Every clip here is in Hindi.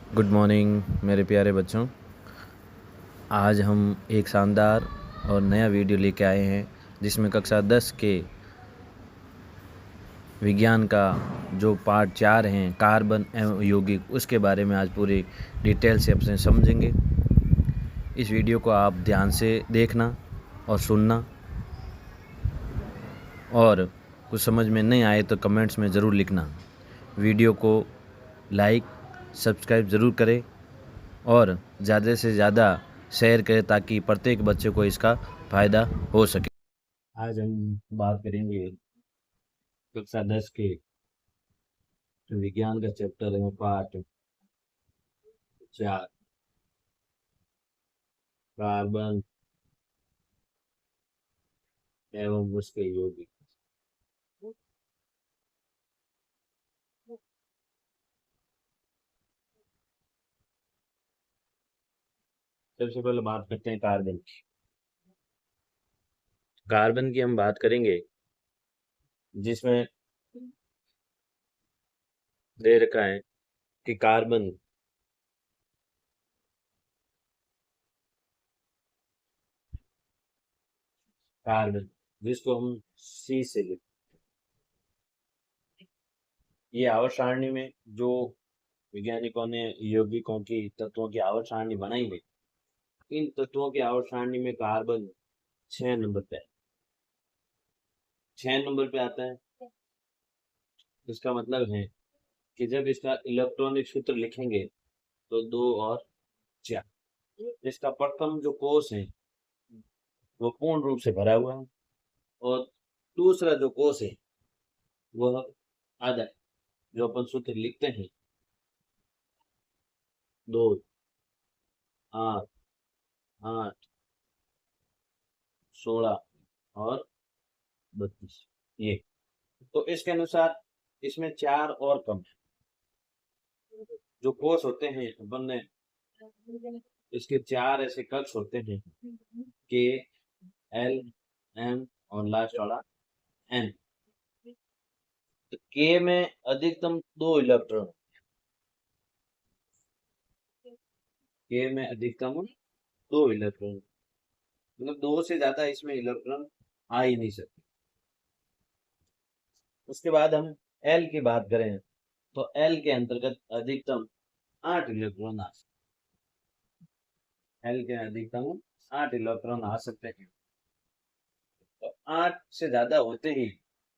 गुड मॉर्निंग मेरे प्यारे बच्चों। आज हम एक शानदार और नया वीडियो लेके आए हैं जिसमें कक्षा 10 के विज्ञान का जो पार्ट 4 हैं कार्बन एवं यौगिक, उसके बारे में आज पूरी डिटेल से अपने समझेंगे। इस वीडियो को आप ध्यान से देखना और सुनना, और कुछ समझ में नहीं आए तो कमेंट्स में ज़रूर लिखना। वीडियो को लाइक सब्सक्राइब ज़रूर करें और ज़्यादा से ज़्यादा शेयर करें ताकि प्रत्येक बच्चे को इसका फ़ायदा हो सके। आज हम बात करेंगे कक्षा 10 के विज्ञान का चैप्टर है पार्ट 4 कार्बन एवं उसके यौगिक। सबसे पहले बात करते हैं कार्बन की। कार्बन की हम बात करेंगे जिसमें दे रखा है कि कार्बन कार्बन जिसको हम सी से लिखते, ये आवर्त सारणी में जो वैज्ञानिकों ने यौगिकों की तत्वों की आवर्त सारणी बनाई है, इन तत्वों की आवर्त सारणी में कार्बन 6 नंबर पे 6 नंबर पे आता है। इसका मतलब है कि जब इसका इलेक्ट्रॉनिक सूत्र लिखेंगे तो 2 और 4। इसका प्रथम जो कोष है वो पूर्ण रूप से भरा हुआ है, और दूसरा जो कोष है वह आधा है। जो अपन सूत्र लिखते हैं 2, 8, 8, 16 और 32, ये तो इसके अनुसार इसमें 4 और कम है। जो कोष होते हैं अपन ने, इसके 4 ऐसे कक्ष होते हैं, के, एल, एम और लास्ट वाला एन। तो के में अधिकतम 2 इलेक्ट्रॉन, के में अधिकतम 2 इलेक्ट्रॉन, मतलब 2 से ज्यादा इसमें इलेक्ट्रॉन आ ही नहीं सकते। उसके बाद हम एल की बात करें तो एल के अंतर्गत अधिकतम 8 इलेक्ट्रॉन आ सकते, एल के अधिकतम 8 इलेक्ट्रॉन आ सकते हैं। तो 8 से ज्यादा होते ही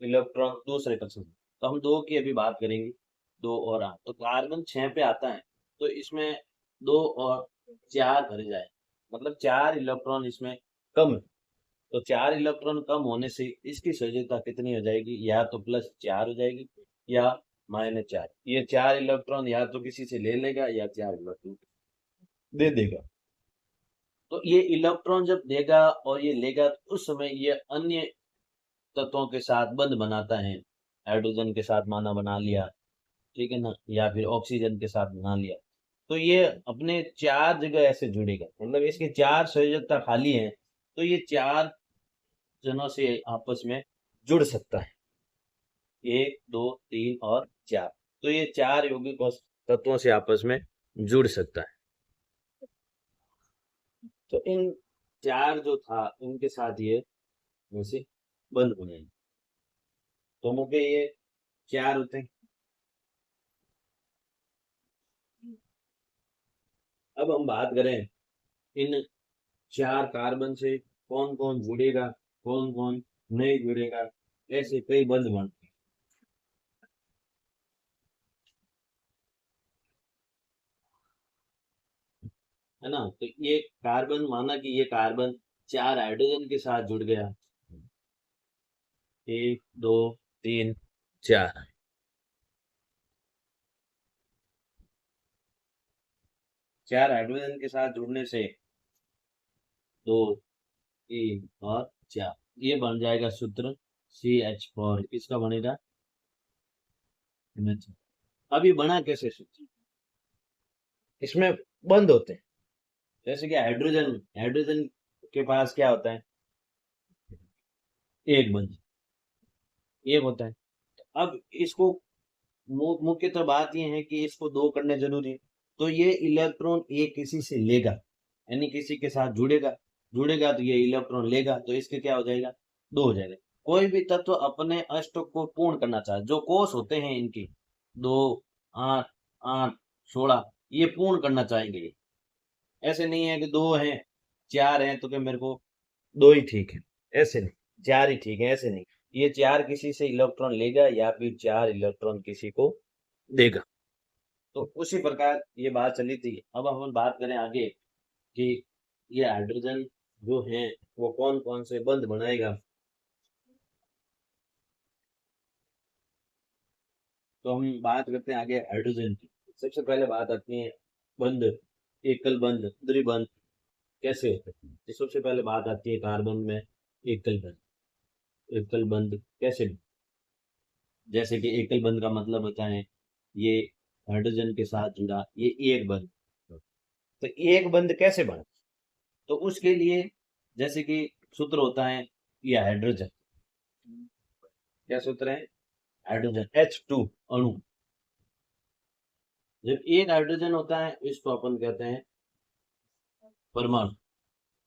इलेक्ट्रॉन दूसरे कक्ष में, तो हम 2 की अभी बात करेंगे, 2 और 8। तो कार्बन 6 पे आता है, तो इसमें 2 और 4 भरे जाए, मतलब 4 इलेक्ट्रॉन इसमें कम है। तो 4 इलेक्ट्रॉन कम होने से इसकी सजीवता कितनी हो जाएगी, या तो +4 हो जाएगी या -4। ये 4 इलेक्ट्रॉन या तो किसी से ले लेगा या 4 इलेक्ट्रॉन दे देगा। तो ये इलेक्ट्रॉन जब देगा और ये लेगा तो उस समय ये अन्य तत्वों के साथ बंध बनाता है। हाइड्रोजन के साथ माना बना लिया, ठीक है ना, या फिर ऑक्सीजन के साथ बना लिया। तो ये अपने 4 जगह ऐसे जुड़ेगा, मतलब इसके 4 संयोजकता खाली है, तो ये 4 जनों से आपस में जुड़ सकता है, 1, 2, 3 और 4। तो ये 4 यौगिक तत्वों से आपस में जुड़ सकता है। तो इन 4 जो था इनके साथ ये वैसे बंद हो जाएंगे। तो मुझे ये 4 होते हैं। अब हम बात करें इन 4 कार्बन से कौन कौन जुड़ेगा, कौन कौन नहीं जुड़ेगा, ऐसे कई बंध बनते है ना। तो ये कार्बन, माना कि ये कार्बन 4 हाइड्रोजन के साथ जुड़ गया, 1, 2, 3, 4। 4 हाइड्रोजन के साथ जुड़ने से 2, 3 और 4, ये बन जाएगा सूत्र CH4। किसका बनेगा, NH। अभी बना कैसे सूत्र, इसमें बंद होते हैं। जैसे कि हाइड्रोजन, हाइड्रोजन के पास क्या होता है, एक बंध, एक होता है। अब इसको मुख्यतः बात यह है कि इसको 2 करने जरूरी है। तो ये इलेक्ट्रॉन ए किसी से लेगा, यानी किसी के साथ जुड़ेगा तो ये इलेक्ट्रॉन लेगा, तो इसके क्या हो जाएगा, 2 हो जाएगा। कोई भी तत्व अपने अष्टक को पूर्ण करना चाहे, जो कोष होते हैं इनके 2, 8, 8, 16, ये पूर्ण करना चाहेंगे ये। ऐसे नहीं है कि 2 हैं, 4 हैं तो क्या मेरे को 2 ही ठीक है, ऐसे नहीं, 4 ही ठीक है, ऐसे नहीं। ये 4 किसी से इलेक्ट्रॉन लेगा या फिर 4 इलेक्ट्रॉन किसी को देगा। तो उसी प्रकार ये बात चली थी। अब हम बात करें आगे कि ये हाइड्रोजन जो है वो कौन कौन से बंध बनाएगा। तो हम बात करते हैं आगे हाइड्रोजन की। सबसे पहले बात आती है बंध, एकल बंध, द्विबंध कैसे होते हैं। तो सबसे पहले बात आती है कार्बन में एकल बंध। एकल बंध कैसे, जैसे कि एकल बंध का मतलब होता है ये हाइड्रोजन के साथ जुड़ा ये एक बंध। तो एक बंध कैसे बना, तो उसके लिए जैसे कि सूत्र होता है ये हाइड्रोजन, क्या सूत्र है, हाइड्रोजन H2 अणु। जब एक हाइड्रोजन होता है इसको अपन कहते हैं परमाणु।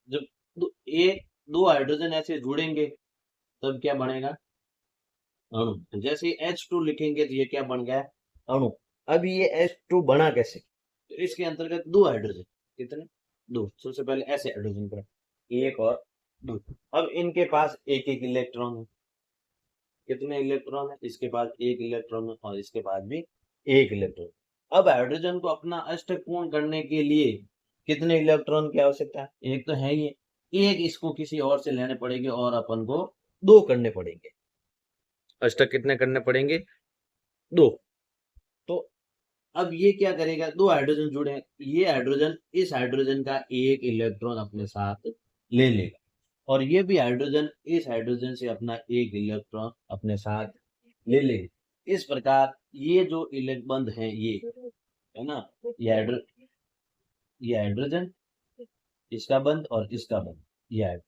जब दो हाइड्रोजन ऐसे जुड़ेंगे तब क्या बनेगा, अणु। तो जैसे H2 लिखेंगे तो ये क्या बन गया, अणु। अब ये H2 बना कैसे, तो इसके अंतर्गत 2 हाइड्रोजन, कितने, 2। सबसे पहले ऐसे हाइड्रोजन पर 1 और 2। अब इनके पास एक एक इलेक्ट्रॉन है, कितने इलेक्ट्रॉन है, इसके पास एक इलेक्ट्रॉन है और इसके पास भी एक इलेक्ट्रॉन। अब हाइड्रोजन को अपना अष्टक पूर्ण करने के लिए कितने इलेक्ट्रॉन की आवश्यकता है, एक तो है ये, एक इसको किसी और से लेने पड़ेंगे और अपन को 2 करने पड़ेंगे। अष्टक कितने करने पड़ेंगे, 2। तो अब ये क्या करेगा, 2 हाइड्रोजन जुड़े, ये हाइड्रोजन इस हाइड्रोजन का एक इलेक्ट्रॉन अपने साथ ले लेगा और ये भी हाइड्रोजन इस हाइड्रोजन से अपना एक इलेक्ट्रॉन अपने साथ ले लेगा। इस प्रकार ये जो इलेक्ट्रॉन बंध है ये है ना, ये हाइड्रोजन, इसका बंध और इसका बंध, ये है।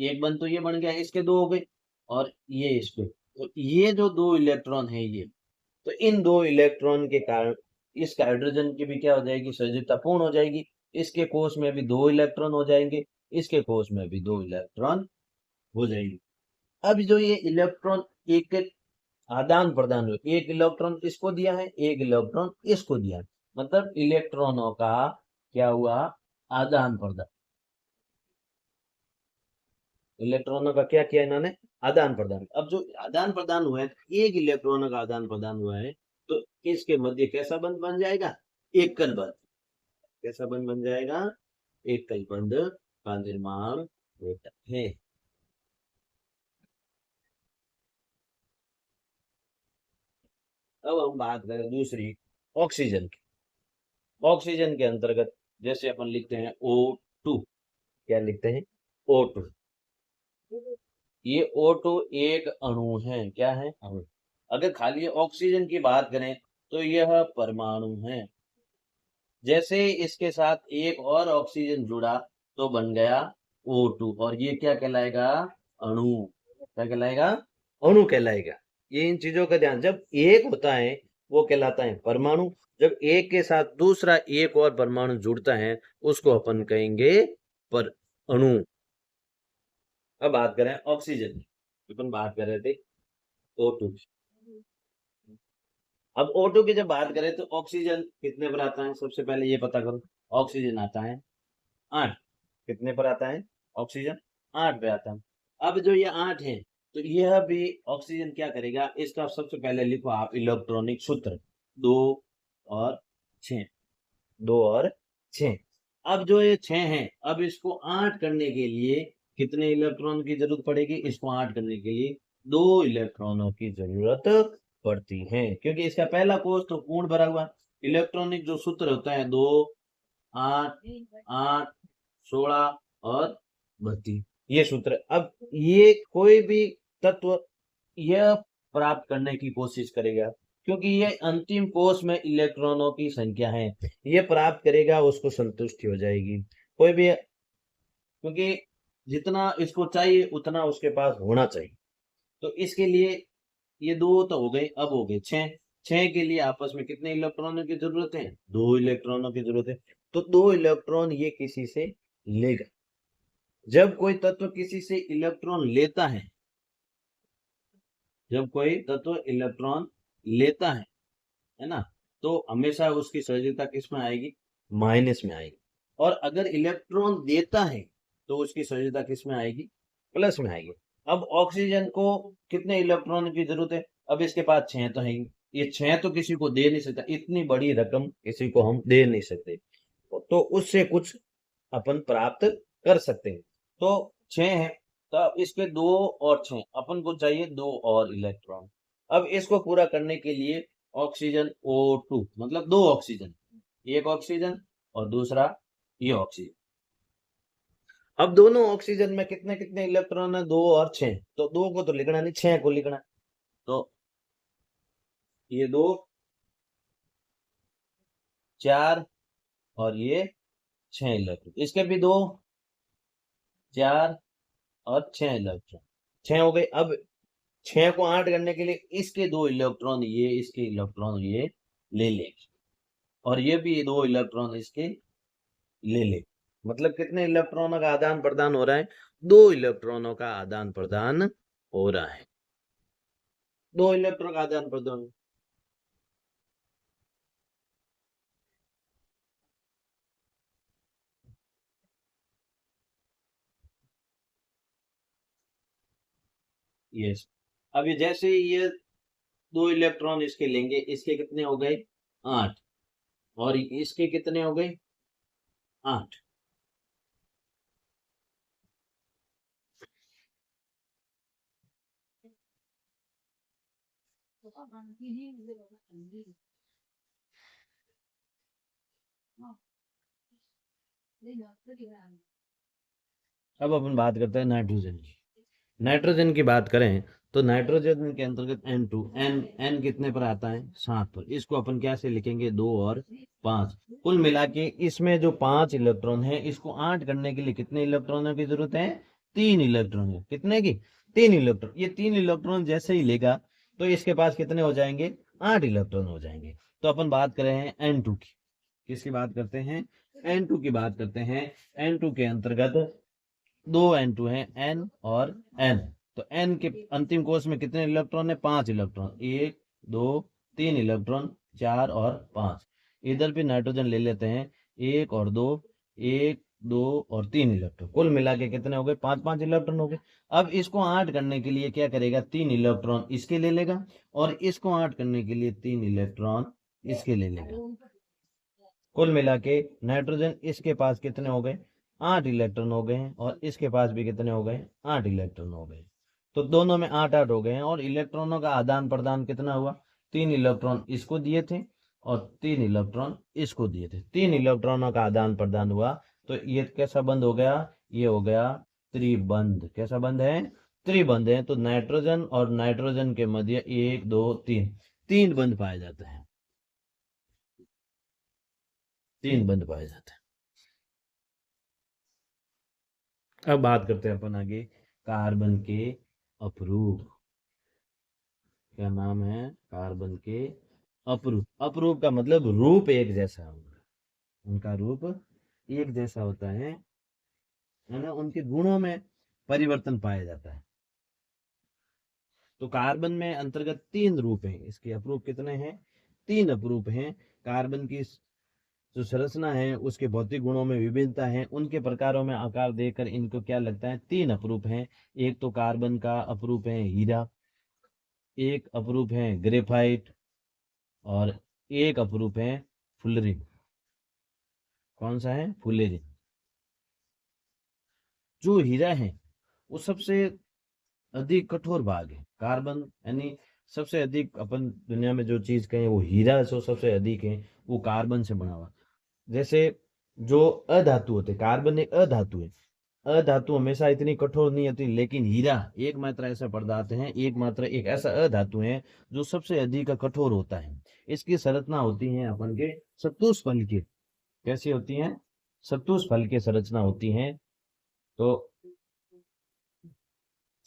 एक बंध तो ये बन गया, इसके 2 हो गए और ये इसके, तो ये जो 2 इलेक्ट्रॉन है ये, तो इन 2 इलेक्ट्रॉन के कारण इस हाइड्रोजन की भी क्या हो जाएगी, सजीवता पूर्ण हो जाएगी। इसके कोष में भी 2 इलेक्ट्रॉन हो जाएंगे, इसके कोष में भी 2 इलेक्ट्रॉन हो जाएंगे। अब जो ये इलेक्ट्रॉन एक आदान प्रदान हुए, एक इलेक्ट्रॉन इसको दिया है, एक इलेक्ट्रॉन इसको दिया है, मतलब इलेक्ट्रॉनों का क्या हुआ, आदान प्रदान। इलेक्ट्रॉनों का क्या किया इन्होंने, आदान प्रदान। अब जो आदान प्रदान हुआ है, एक इलेक्ट्रॉनों का आदान प्रदान हुआ है, तो इसके मध्य कैसा बंध बन जाएगा, एकल बंध। कैसा बंध बन जाएगा, एकल बंध का निर्माण होता है। अब हम बात करें दूसरी, ऑक्सीजन की। ऑक्सीजन के अंतर्गत जैसे अपन लिखते हैं O2, क्या लिखते हैं, O2। ये O2 एक अणु है, क्या है, अणु। अगर खाली ऑक्सीजन की बात करें तो यह परमाणु है। जैसे इसके साथ एक और ऑक्सीजन जुड़ा तो बन गया O2 और ये क्या कहलाएगा, अणु। क्या कहलाएगा, अणु कहलाएगा। ये इन चीजों का ध्यान, जब एक होता है वो कहलाता है परमाणु, जब एक के साथ दूसरा एक और परमाणु जुड़ता है उसको अपन कहेंगे पर अणु। अब बात करें ऑक्सीजन की, अपन बात कर रहे थे O2। अब O2 की जब बात करें तो ऑक्सीजन कितने पर आता है, सबसे पहले ये पता करो। ऑक्सीजन आता है 8, कितने पर आता है, ऑक्सीजन 8 पे आता है। अब जो ये 8 है तो यह भी ऑक्सीजन क्या करेगा, इसका सबसे पहले लिखो आप इलेक्ट्रॉनिक सूत्र, 2 और 6, 2 और 6। अब जो ये 6 है, अब इसको 8 करने के लिए कितने इलेक्ट्रॉन की जरूरत पड़ेगी, इसको 8 करने के लिए 2 इलेक्ट्रॉनों की जरूरत पड़ती है, क्योंकि इसका पहला कोष तो पूर्ण भरा हुआ। इलेक्ट्रॉनिक जो सूत्र होता है 2, 8, 8, 16 और 32, ये सूत्र। अब ये कोई भी तत्व यह प्राप्त करने की कोशिश करेगा, क्योंकि ये अंतिम कोष में इलेक्ट्रॉनों की संख्या है, ये प्राप्त करेगा उसको संतुष्टि हो जाएगी। कोई भी, क्योंकि जितना इसको चाहिए उतना उसके पास होना चाहिए, तो इसके लिए ये 2 तो हो गए, अब हो गए 6। 6 के लिए आपस में कितने इलेक्ट्रॉनों की जरूरत है? 2 इलेक्ट्रॉनों की जरूरत है। तो 2 इलेक्ट्रॉन ये किसी से लेगा। जब कोई तत्व किसी से इलेक्ट्रॉन लेता है, जब कोई तत्व इलेक्ट्रॉन लेता है ना, तो हमेशा उसकी सजीवता किस में आएगी? माइनस में आएगी। और अगर इलेक्ट्रॉन देता है तो उसकी सजीवता किस में आएगी? प्लस में आएगी। अब ऑक्सीजन को कितने इलेक्ट्रॉन की जरूरत है? अब इसके पास 6 तो है, ये 6 तो किसी को दे नहीं सकता, इतनी बड़ी रकम किसी को हम दे नहीं सकते, तो उससे कुछ अपन प्राप्त कर सकते हैं। तो 6 है, तो अब इसके 2 और 6 अपन को चाहिए 2 और इलेक्ट्रॉन। अब इसको पूरा करने के लिए ऑक्सीजन O2 मतलब 2 ऑक्सीजन, एक ऑक्सीजन और दूसरा ये ऑक्सीजन। अब दोनों ऑक्सीजन में कितने कितने इलेक्ट्रॉन है? 2 और 6। तो 2 को तो लिखना नहीं, 6 को लिखना। तो ये 2, 4 और ये 6 इलेक्ट्रॉन, इसके भी 2, 4 और 6 इलेक्ट्रॉन, 6 हो गए। अब 6 को 8 करने के लिए इसके 2 इलेक्ट्रॉन ये, इसके इलेक्ट्रॉन ये ले लेंगे, और ये भी 2 इलेक्ट्रॉन इसके ले ले। मतलब कितने इलेक्ट्रॉनों का आदान प्रदान हो रहा है? 2 इलेक्ट्रॉनों का आदान प्रदान हो रहा है। 2 इलेक्ट्रॉन का आदान प्रदान। यस। अब ये जैसे ही ये 2 इलेक्ट्रॉन इसके लेंगे, इसके कितने हो गए? 8। और इसके कितने हो गए? 8। अब अपन बात करते हैं नाइट्रोजन की। नाइट्रोजन की बात करें तो नाइट्रोजन के अंतर्गत N2, N कितने पर आता है? 7 पर। इसको अपन क्या से लिखेंगे? 2 और 5। कुल मिला के इसमें जो 5 इलेक्ट्रॉन है, इसको 8 करने के लिए कितने इलेक्ट्रॉनों की जरूरत है? 3 इलेक्ट्रॉन है। कितने की? 3 इलेक्ट्रॉन। ये 3 इलेक्ट्रॉन जैसे ही लेगा तो इसके पास कितने हो जाएंगे? 8 इलेक्ट्रॉन हो जाएंगे। तो अपन बात कर रहे हैं N2 की। किसकी बात करते हैं? N2 की बात करते हैं। N2 के अंतर्गत 2 N2 है, N और N। तो N के अंतिम कोश में कितने इलेक्ट्रॉन है? 5 इलेक्ट्रॉन। 1 2 3 इलेक्ट्रॉन, 4 और 5। इधर भी नाइट्रोजन ले लेते हैं, 1 और 2, 1 2 और 3 इलेक्ट्रॉन। कुल मिला के कितने हो गए? 5 5 इलेक्ट्रॉन हो गए। अब इसको 8 करने के लिए क्या करेगा? 3 इलेक्ट्रॉन इसके ले लेगा, और इसको 8 करने के लिए 3 इलेक्ट्रॉन इसके ले लेगा। कुल मिला के नाइट्रोजन इसके पास कितने हो गए? 8 इलेक्ट्रॉन हो गए हैं, और इसके पास भी कितने हो गए? 8 इलेक्ट्रॉन हो गए। तो दोनों में 8 8 हो गए हैं, और इलेक्ट्रॉनों का आदान प्रदान कितना हुआ? 3 इलेक्ट्रॉन इसको दिए थे और 3 इलेक्ट्रॉन इसको दिए थे। 3 इलेक्ट्रॉनों का आदान प्रदान हुआ, तो ये कैसा बंध हो गया? ये हो गया त्रिबंध। कैसा बंध है? त्रिबंध है। तो नाइट्रोजन और नाइट्रोजन के मध्य 1 2 3 तीन बंध पाए जाते हैं। 3 बंध पाए जाते हैं। अब बात करते हैं अपन आगे कार्बन के अपरूप। क्या नाम है? कार्बन के अपरूप। अपरूप का मतलब रूप एक जैसा होगा, उनका रूप एक जैसा होता है ना, उनके गुणों में परिवर्तन पाया जाता है। तो कार्बन में अंतर्गत 3 रूप हैं। इसके अपरूप कितने हैं? 3 अपरूप हैं। कार्बन की जो संरचना है, उसके भौतिक गुणों में विभिन्नता है, उनके प्रकारों में आकार देकर इनको क्या लगता है? 3 अपरूप हैं। एक तो कार्बन का अपरूप है हीरा, एक अपरूप है ग्रेफाइट, और एक अपरूप है फुलरिन। कौन सा है? फुलरिन। जो हीरा है वो सबसे अधिक कठोर भाग है। कार्बन यानी सबसे अधिक, अपन दुनिया में जो चीज कहें वो हीरा जो सबसे अधिक है, वो कार्बन से बना हुआ। जैसे जो अधातु होते, कार्बन एक अधातु है। अधातु हमेशा इतनी कठोर नहीं होती, लेकिन हीरा एकमात्र ऐसा पदार्थ है, एकमात्र एक ऐसा अधातु है जो सबसे अधिक कठोर होता है। इसकी संरचना होती है अपन के सत्तूष फल की। कैसी होती है? सत्तूष फल की संरचना होती है। तो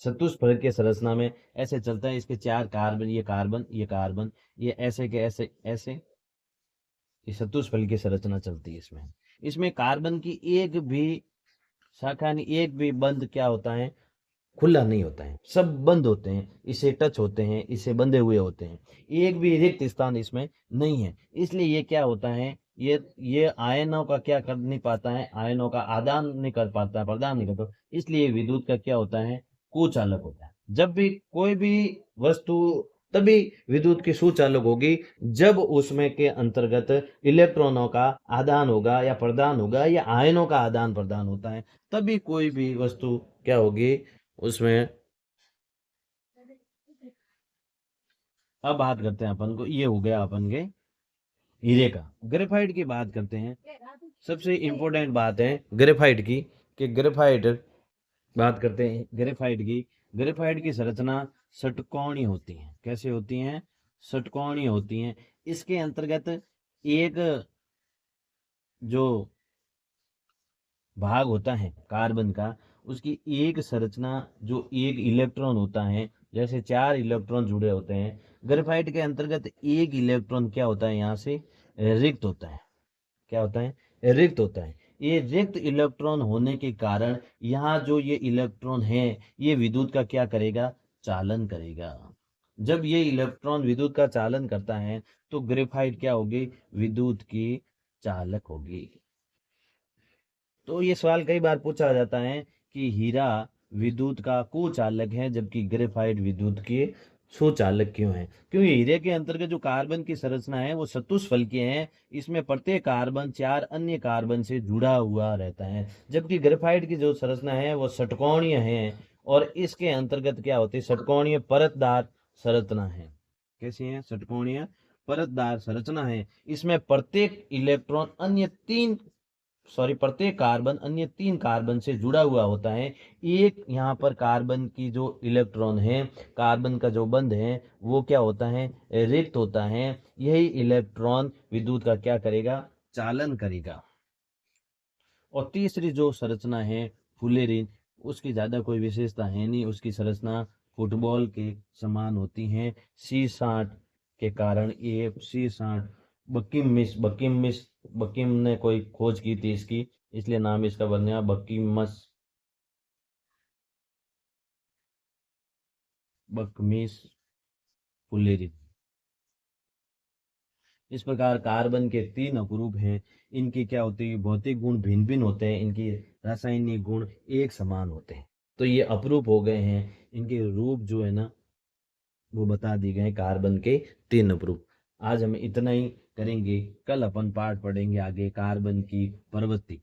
चतुष्फलक के संरचना में ऐसे चलता है, इसके 4 कार्बन, ये कार्बन, ये कार्बन, ये ऐसे के ऐसे ऐसे, ये चतुष्फलक की संरचना चलती है इसमें। इसमें कार्बन की एक भी शाखा नहीं, एक भी बंद क्या होता है, खुला नहीं होता है, सब बंद होते हैं, इसे टच होते हैं, इसे बंधे हुए होते हैं, एक भी रिक्त स्थान इसमें नहीं है। इसलिए ये क्या होता है, ये आयनों का क्या कर नहीं पाता है, आयनों का आदान नहीं कर पाता है, प्रदान नहीं करता, इसलिए विद्युत का क्या होता है, कुचालक होता है। जब भी कोई भी वस्तु, तभी विद्युत की सुचालक होगी जब उसमें के अंतर्गत इलेक्ट्रॉनों का आदान होगा या प्रदान होगा या आयनों का आदान प्रदान होता है, तभी कोई भी वस्तु क्या होगी उसमें। अब बात करते हैं अपन को, ये हो गया अपन के हीरे का। ग्रेफाइट की बात करते हैं। सबसे इंपॉर्टेंट बात है ग्रेफाइट की, कि ग्रेफाइट बात करते हैं ग्रेफाइट की। ग्रेफाइट की संरचना षटकोणीय होती है। कैसे होती हैं, षटकोणीय होती हैं। इसके अंतर्गत एक जो भाग होता है कार्बन का, उसकी एक संरचना, जो एक इलेक्ट्रॉन होता है, जैसे 4 इलेक्ट्रॉन जुड़े होते हैं, ग्रेफाइट के अंतर्गत एक इलेक्ट्रॉन क्या होता है, यहाँ से रिक्त होता है। क्या होता है, रिक्त होता है। ये रिक्त इलेक्ट्रॉन होने के कारण यहाँ जो ये इलेक्ट्रॉन है, ये विद्युत का क्या करेगा, चालन करेगा। जब ये इलेक्ट्रॉन विद्युत का चालन करता है तो ग्रेफाइट क्या होगी, विद्युत की चालक होगी। तो ये सवाल कई बार पूछा जाता है कि हीरा विद्युत का कुचालक है जबकि ग्रेफाइट विद्युत के सुचालक क्यों है। क्योंकि हीरे के अंतर्गत जो कार्बन की संरचना है वो चतुष्फलकीय है। इसमें प्रत्येक कार्बन 4 अन्य कार्बन से जुड़ा हुआ रहता है, जबकि ग्रेफाइट की जो संरचना है वो षटकोणीय है। और इसके अंतर्गत क्या होती है, षटकोणीय परतदार संरचना है। कैसी है, षटकोणीय परतदार संरचना है। इसमें प्रत्येक कार्बन अन्य 3 कार्बन से जुड़ा हुआ होता है। एक यहाँ पर कार्बन की जो इलेक्ट्रॉन है, कार्बन का जो बंध है, वो क्या होता है, रिक्त होता है। यही इलेक्ट्रॉन विद्युत का क्या करेगा, चालन करेगा। और तीसरी जो संरचना है फुलेरिन, उसकी ज्यादा कोई विशेषता है नहीं। उसकी संरचना फुटबॉल के समान होती है। C60 के कारण ये C60, बकिम ने कोई खोज की थी इसकी, इसलिए नाम इसका बन गया बकमिस फुलेरिन। इस प्रकार कार्बन के 3 अपरूप हैं। इनकी क्या होती है, भौतिक गुण भिन्न भिन्न होते हैं, इनकी रासायनिक गुण एक समान होते हैं। तो ये अपरूप हो गए हैं। इनके रूप जो है ना वो बता दिए गए, कार्बन के 3 अपरूप। आज हम इतना ही करेंगे। कल अपन पाठ पढ़ेंगे आगे कार्बन की प्रवृत्ति।